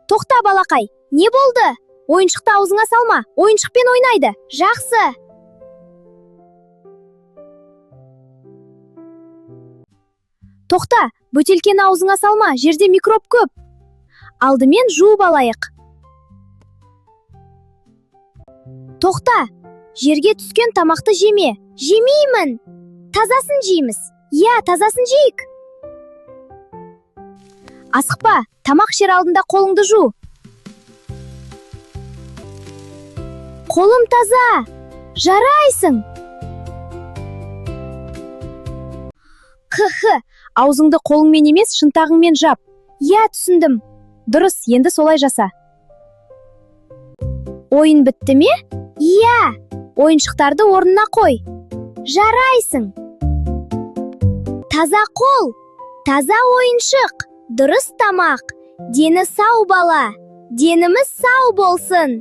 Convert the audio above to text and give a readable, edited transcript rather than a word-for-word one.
Тоқта, балақай, не болды? Ойыншықты аузыңа салма, ойыншықпен ойнайды. Жақсы. Тоқта, бөтелкені аузыңа салма, жерде микроб көп. Алдымен жуып алайық. Тоқта, жерге түскен тамақты жеме. Жемеймін. Тазасын жейміз. Иә, тазасын жейік. Асықпа, тамақ жер алдында қолыңды жу. Қолым таза. Жарайсың. Қы-қы, аузыңды қолыңмен емес, шынтағыңмен жап. Иә, түсіндім. Дұрыс, енді солай жаса. Ойын бітті ме? Иә, ойыншықтарды орнына қой. Жарайсың. Таза қол, таза ойыншық, дұрыс тамақ. Дені сау бала, деніміз сау болсын.